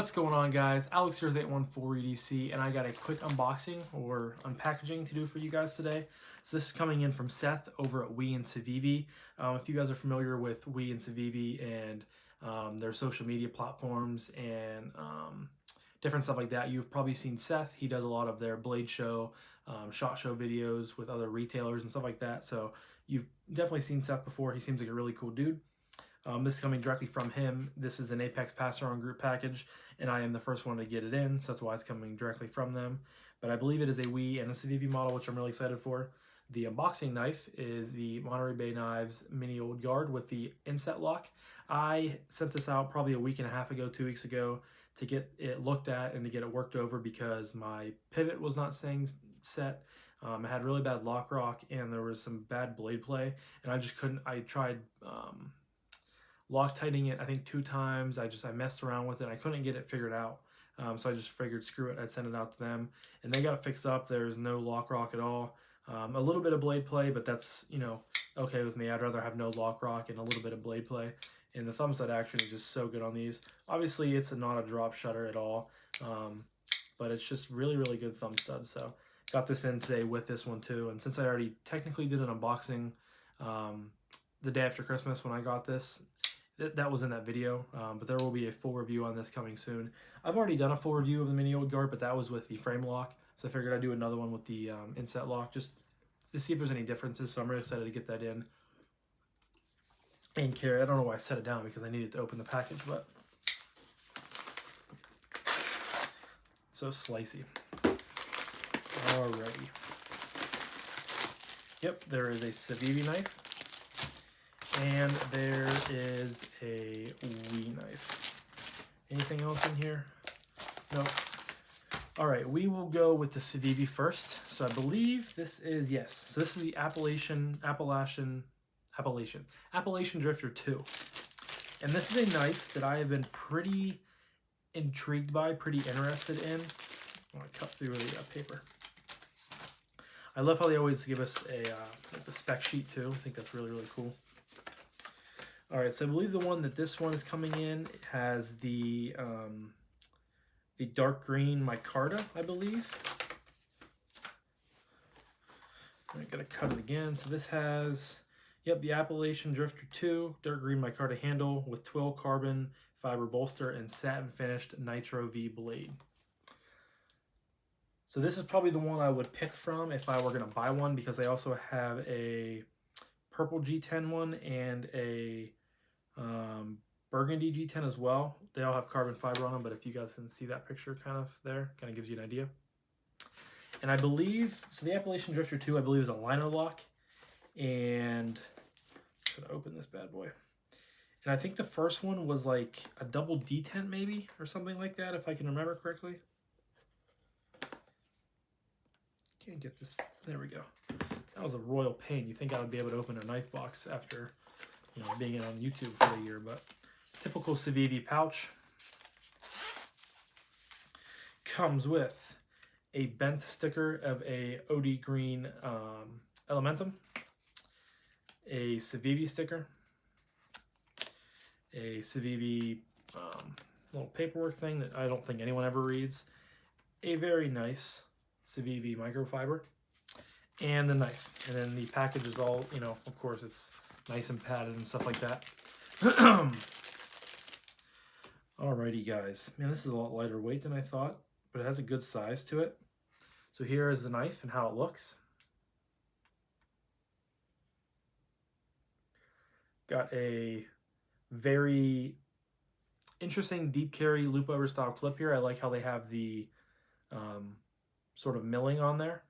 What's going on, guys? Alex here with 814EDC, and I got a quick unboxing or unpackaging to do for you guys today. So this is coming in from Seth over at WE and Civivi. If you guys are familiar with WE and Civivi and their social media platforms and different stuff like that, you've probably seen Seth. He does a lot of their blade show, shot show videos with other retailers and stuff like that. So you've definitely seen Seth before. He seems like a really cool dude. This is coming directly from him. This is an Apex passaround group package, and I am the first one to get it in, so that's why it's coming directly from them. But I believe it is a WE and a Civivi model, which I'm really excited for. The unboxing knife is the Monterey Bay Knives Mini Old Guard with the inset lock. I sent this out probably a week and a half ago, 2 weeks ago, to get it looked at and to get it worked over because my pivot was not staying set. I had really bad lock rock, and there was some bad blade play, and I just couldn't. I tried Loctiting it, I think 2 times. I messed around with it. I couldn't get it figured out. So I just figured, screw it, I'd send it out to them. And they got it fixed up. There's no lock rock at all. A little bit of blade play, but that's, okay with me. I'd rather have no lock rock and a little bit of blade play. And the thumb stud action is just so good on these. Obviously, it's not a drop shutter at all. But it's just really, really good thumb stud. So got this in today with this one too. And since I already technically did an unboxing the day after Christmas when I got this, that was in that video, but there will be a full review on this coming soon. I've already done a full review of the Mini Old Guard, but that was with the frame lock, so I figured I'd do another one with the inset lock just to see if there's any differences, so I'm really excited to get that in. And carry, I don't know why I set it down because I needed to open the package, but so slicey. Alrighty. Yep, there is a Civivi knife. And there is a WE knife. Anything else in here? Nope. All right, we will go with the Civivi first. So I believe this is, yes. So this is the Appalachian Drifter 2. And this is a knife that I have been pretty intrigued by, pretty interested in. I want to cut through the paper. I love how they always give us the spec sheet too. I think that's really, really cool. All right, so I believe the one that this one is coming in has the dark green micarta, I believe. I'm gonna cut it again. So this has, yep, the Appalachian Drifter 2 dark green micarta handle with twill carbon fiber bolster and satin finished Nitro V blade. So this is probably the one I would pick from if I were gonna buy one, because I also have a purple G10 one and a burgundy G10 as well. They all have carbon fiber on them, but if you guys can see that picture kind of gives you an idea. And I believe, so the Appalachian Drifter 2, I believe, is a liner lock. And I'm gonna open this bad boy. And I think the first one was like a double detent maybe, or something like that, if I can remember correctly. Can't get this, there we go. That was a royal pain. You think I would be able to open a knife box after being on YouTube for a year, but typical Civivi pouch. Comes with a bent sticker of a OD green Elementum, a Civivi sticker, a Civivi little paperwork thing that I don't think anyone ever reads, a very nice Civivi microfiber, and the knife. And then the package is all, of course, it's nice and padded and stuff like that. Alrighty, guys. Man, this is a lot lighter weight than I thought, but it has a good size to it. So here is the knife and how it looks. Got a very interesting deep carry loop over style clip here. I like how they have the sort of milling on there.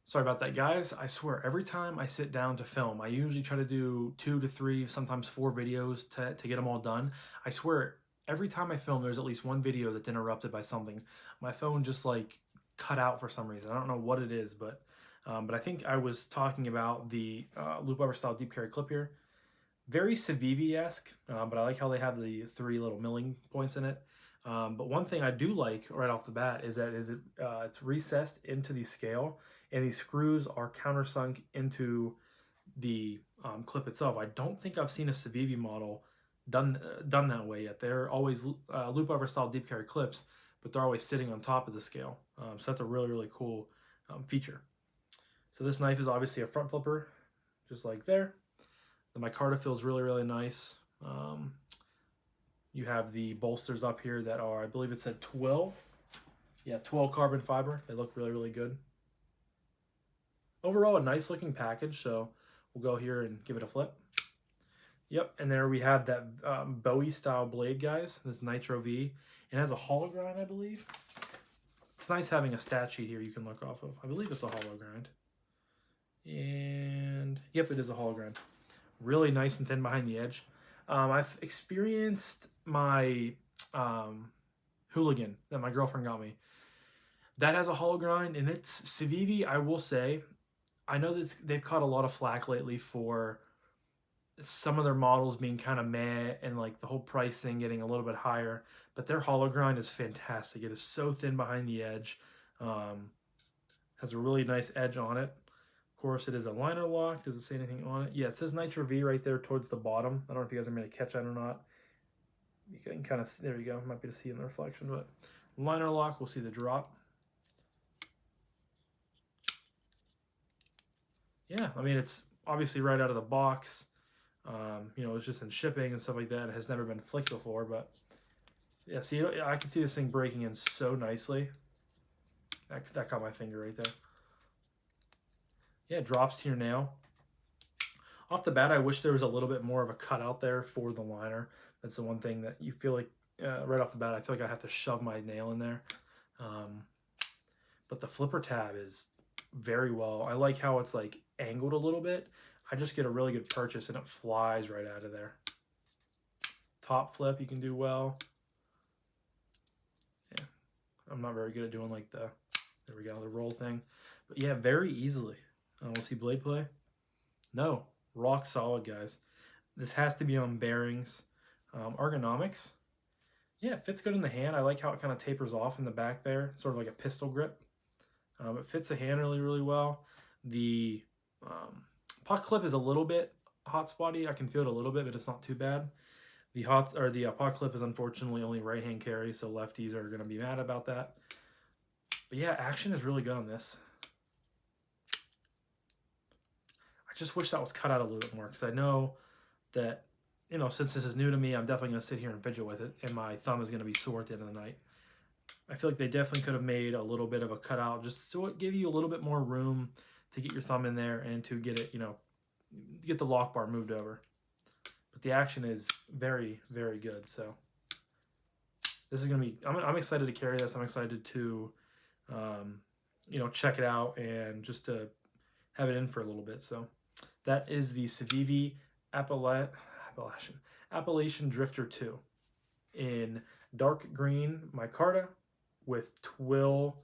Sorry about that, guys. I swear, every time I sit down to film, I usually try to do 2 to 3, sometimes 4 videos to get them all done. I swear, every time I film, there's at least one video that's interrupted by something. My phone just like cut out for some reason. I don't know what it is, but I think I was talking about the loop over style deep carry clip here. Very Civivi-esque, but I like how they have the 3 little milling points in it. But one thing I do like right off the bat is that it's recessed into the scale, and these screws are countersunk into the clip itself. I don't think I've seen a Civivi model done that way yet. They're always loop over style deep carry clips, but they're always sitting on top of the scale. So that's a really cool feature. So this knife is obviously a front flipper, just like there. The micarta feels really nice. You have the bolsters up here that are, I believe it said 12. Yeah, 12 carbon fiber. They look really good. Overall, a nice looking package. So we'll go here and give it a flip. Yep, and there we have that Bowie style blade, guys. This Nitro V. It has a hollow grind, I believe. It's nice having a stat sheet here you can look off of. I believe it's a hollow grind. And yep, it is a hollow grind. Really nice and thin behind the edge. I've experienced my Hooligan that my girlfriend got me. That has a hollow grind, and it's Civivi. I will say, I know that they've caught a lot of flack lately for some of their models being kind of meh and like the whole price thing getting a little bit higher, but their hollow grind is fantastic. It is so thin behind the edge, has a really nice edge on it. Of course, it is a liner lock. Does it say anything on it? Yeah, it says Nitro V right there towards the bottom. I don't know if you guys are going to catch that or not. You can kind of, there you go, might be to see in the reflection, but liner lock, we'll see the drop. Yeah, I mean, it's obviously right out of the box. You know, it's just in shipping and stuff like that. It has never been flicked before, but yeah, see, I can see this thing breaking in so nicely. That caught my finger right there. Yeah, it drops to your nail. Off the bat, I wish there was a little bit more of a cutout there for the liner. That's the one thing that you feel like, right off the bat, I feel like I have to shove my nail in there. But the flipper tab is very well. I like how it's like angled a little bit. I just get a really good purchase and it flies right out of there. Top flip, you can do well. Yeah, I'm not very good at doing like the, there we go, the roll thing. But yeah, very easily. We'll see blade play. No, rock solid, guys. This has to be on bearings. Ergonomics. Yeah, it fits good in the hand. I like how it kind of tapers off in the back there, sort of like a pistol grip. It fits the hand really well. The pot clip is a little bit hot spotty. I can feel it a little bit, but it's not too bad. The pot clip is unfortunately only right hand carry, so lefties are going to be mad about that. But yeah, action is really good on this. I just wish that was cut out a little bit more, because I know that, you know, since this is new to me, I'm definitely going to sit here and fidget with it, and my thumb is going to be sore at the end of the night. I feel like they definitely could have made a little bit of a cutout just so it give you a little bit more room to get your thumb in there and to get it, you know, get the lock bar moved over. But the action is very good. So this is going to be, I'm excited to carry this. I'm excited to, you know, check it out and just to have it in for a little bit. So that is the Civivi Appalachian Drifter 2 in dark green micarta with twill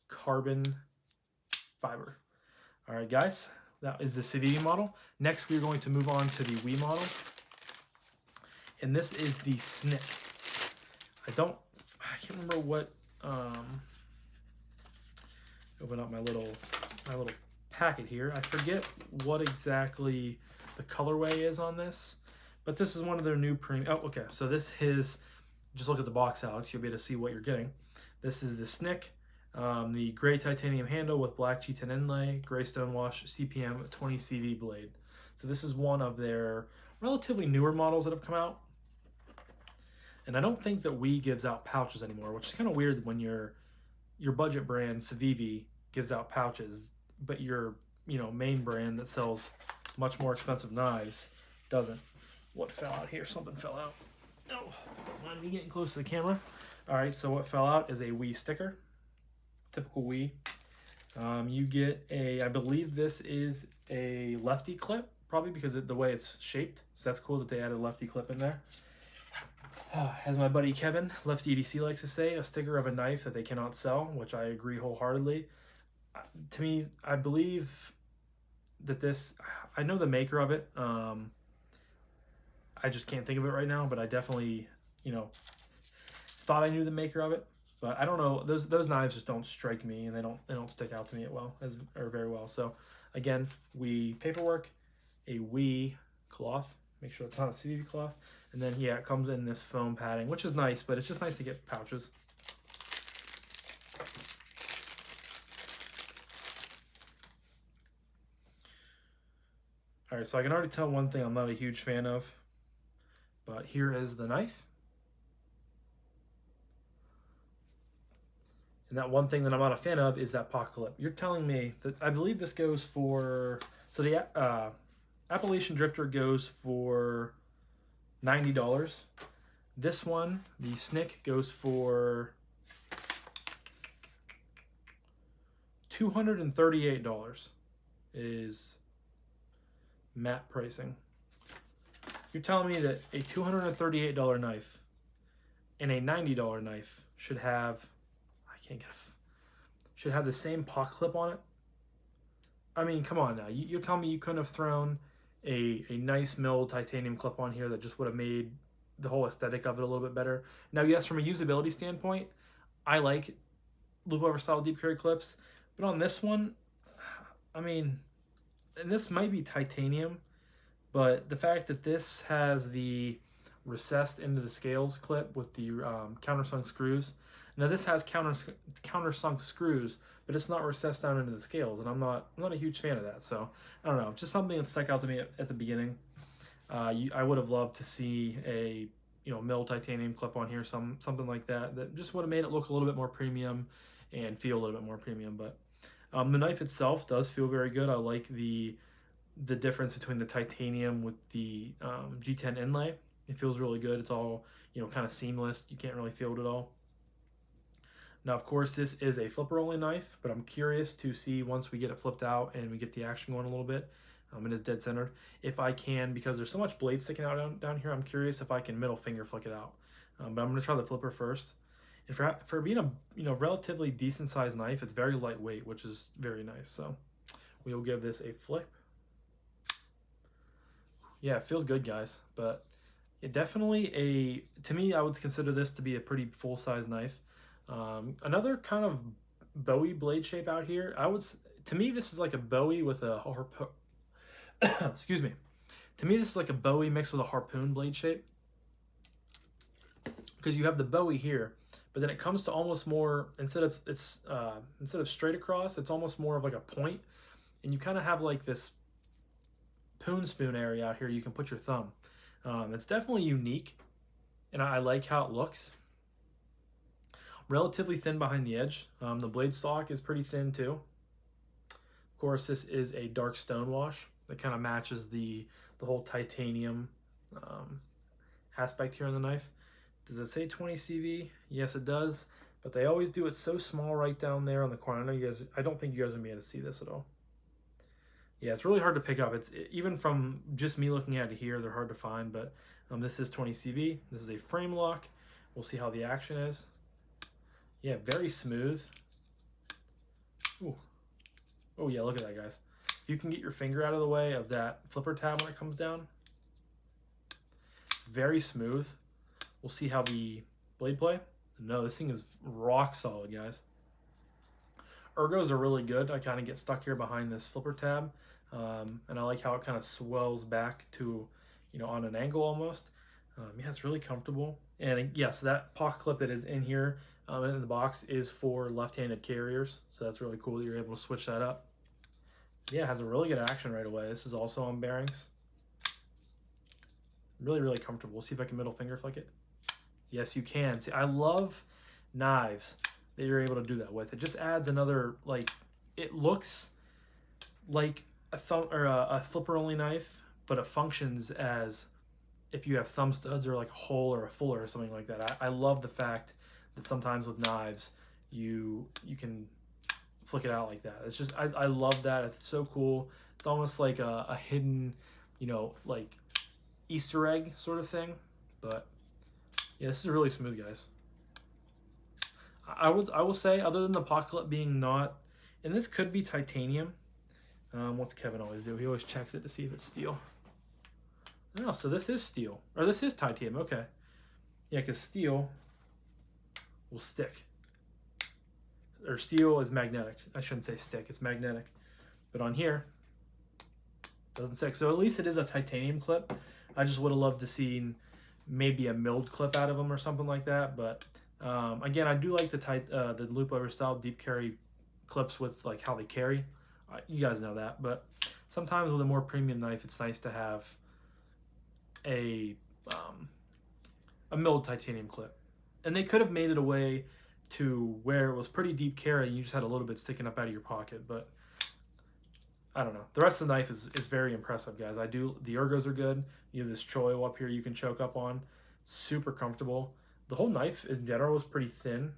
carbon fiber. All right, guys, that is the Civivi model. Next, we're going to move on to the WE model, and this is the Snick. I can't remember what. Open up my little packet here. I forget what exactly the colorway is on this, but this is one of their new premium. Oh, okay. So this is, just look at the box, Alex. You'll be able to see what you're getting. This is the Snick, the gray titanium handle with black G10 inlay, gray stonewash CPM 20 CV blade. So this is one of their relatively newer models that have come out. And I don't think that WE gives out pouches anymore, which is kind of weird when your budget brand Civivi gives out pouches, but your, you know, main brand that sells much more expensive knives doesn't. What fell out here? Something fell out. Oh, mind me getting close to the camera. All right, so what fell out is a WE sticker, typical WE. You get a, I believe this is a lefty clip, probably because of the way it's shaped. So that's cool that they added a lefty clip in there. As my buddy Kevin, Lefty EDC, likes to say, a sticker of a knife that they cannot sell, which I agree wholeheartedly. To me, I believe that this, I know the maker of it. I just can't think of it right now, but I definitely, you know, thought I knew the maker of it. But I don't know, those knives just don't strike me, and they don't stick out to me very well. So again, WE paperwork, a WE cloth. Make sure it's not a Civivi cloth. And then, yeah, it comes in this foam padding, which is nice, but it's just nice to get pouches. All right, so I can already tell one thing I'm not a huge fan of, but here is the knife. And that one thing that I'm not a fan of is that pocket clip. You're telling me that, I believe this goes for, so the Appalachian Drifter goes for $90. This one, the Snick, goes for $238 is matte pricing. You're telling me that a $238 knife and a $90 knife should have, should have the same pocket clip on it? I mean, come on now. You're telling me you couldn't have thrown a nice milled titanium clip on here that just would have made the whole aesthetic of it a little bit better? Now, yes, from a usability standpoint, I like loop over style deep carry clips, but on this one, I mean, and this might be titanium, but the fact that this has the recessed into the scales clip with the countersunk screws. Now this has countersunk screws, but it's not recessed down into the scales, and I'm not a huge fan of that. So I don't know, just something that stuck out to me at the beginning. I would have loved to see a milled titanium clip on here, something like that just would have made it look a little bit more premium and feel a little bit more premium. But the knife itself does feel very good. I like the difference between the titanium with the G10 inlay. It feels really good. It's all kind of seamless. You can't really feel it at all. Now, of course, this is a flipper only knife, but I'm curious to see once we get it flipped out and we get the action going a little bit. It is dead centered. If I can, because there's so much blade sticking out down here, I'm curious if I can middle finger flick it out. But I'm going to try the flipper first. And for being a relatively decent sized knife, it's very lightweight, which is very nice. So we will give this a flip. Yeah, it feels good, guys. But it definitely to me, I would consider this to be a pretty full size knife. Another kind of Bowie blade shape out here. To me, this is like a Bowie with a harpoon. Excuse me. To me, this is like a Bowie mixed with a harpoon blade shape, because you have the Bowie here, but then it comes to almost more, instead of straight across, it's almost more of like a point, and you kind of have like this poon spoon area out here you can put your thumb. It's definitely unique, and I like how it looks. Relatively thin behind the edge. The blade stock is pretty thin too. Of course, this is a dark stone wash that kind of matches the whole titanium aspect here on the knife. Does it say 20 CV? Yes, it does, but they always do it so small right down there on the corner. I don't think you guys are gonna be able to see this at all. Yeah, it's really hard to pick up. Even from just me looking at it here, they're hard to find, but this is 20 CV. This is a frame lock. We'll see how the action is. Yeah, very smooth. Ooh. Oh yeah, look at that, guys. If you can get your finger out of the way of that flipper tab when it comes down, very smooth. We'll see how the blade play. No, this thing is rock solid, guys. Ergos are really good. I kind of get stuck here behind this flipper tab, and I like how it kind of swells back to, on an angle almost. Yeah, it's really comfortable. And yes, that pocket clip that is in here in the box is for left-handed carriers, so that's really cool that you're able to switch that up. Yeah, it has a really good action right away. This is also on bearings. Really, really comfortable. We'll see if I can middle finger flick it. Yes, you can. See, I love knives that you're able to do that with. It just adds another, it looks like a thumb or a flipper only knife, but it functions as if you have thumb studs or like a hole or a fuller or something like that. I love the fact that sometimes with knives you can flick it out like that. It's just I love that. It's so cool. It's almost like a hidden, like Easter egg sort of thing. But yeah, this is really smooth, guys. I will say, other than the pocket clip being not, and this could be titanium. What's Kevin always do? He always checks it to see if it's steel. No, so this is steel, or this is titanium. Okay, yeah, because steel will stick, or steel is magnetic. I shouldn't say stick; it's magnetic. But on here, it doesn't stick. So at least it is a titanium clip. I just would have loved to see maybe a milled clip out of them or something like that. But again, I do like the loop over style deep carry clips with like how they carry. You guys know that, but sometimes with a more premium knife, it's nice to have a milled titanium clip. And they could have made it a way to where it was pretty deep carry and you just had a little bit sticking up out of your pocket, but I don't know. The rest of the knife is very impressive, guys. The ergos are good. You have this choil up here you can choke up on. Super comfortable. The whole knife in general is pretty thin,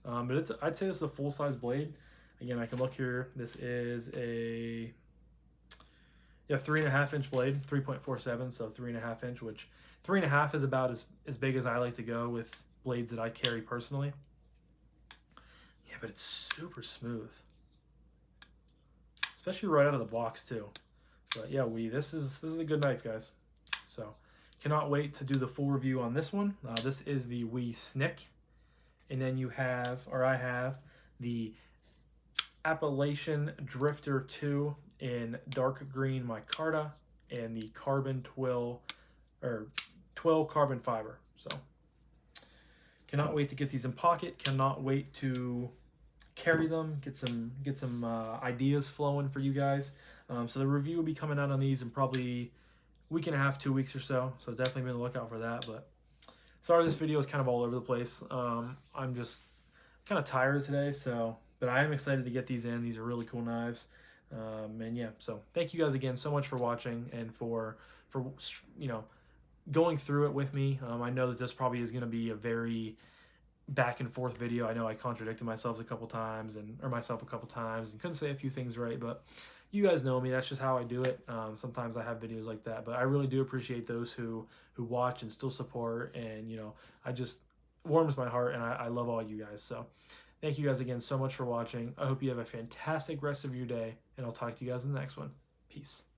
but I'd say this is a full-size blade. Again, I can look here. This is a 3.5 inch blade, 3.47, so 3.5 inch, which 3.5 is about as big as I like to go with blades that I carry personally. Yeah, but it's super smooth, especially right out of the box too. But yeah, this is a good knife, guys. So cannot wait to do the full review on this one. This is the WE Snick, and then I have the Appalachian Drifter 2 in dark green micarta and the carbon twill carbon fiber. So cannot wait to get these in pocket. Cannot wait to carry them, get some ideas flowing for you guys. So the review will be coming out on these in probably a week and a half, 2 weeks or so. So definitely be on the lookout for that. But sorry, this video is kind of all over the place. I'm just kind of tired today, but I am excited to get these in. These are really cool knives. And yeah, so thank you guys again so much for watching and for going through it with me. I know that this probably is going to be a very back and forth video. I know I contradicted myself a couple times and couldn't say a few things right, but you guys know me. That's just how I do it. Sometimes I have videos like that, but I really do appreciate those who watch and still support, and I just warms my heart, and I love all you guys. So thank you guys again so much for watching. I hope you have a fantastic rest of your day, and I'll talk to you guys in the next one. Peace.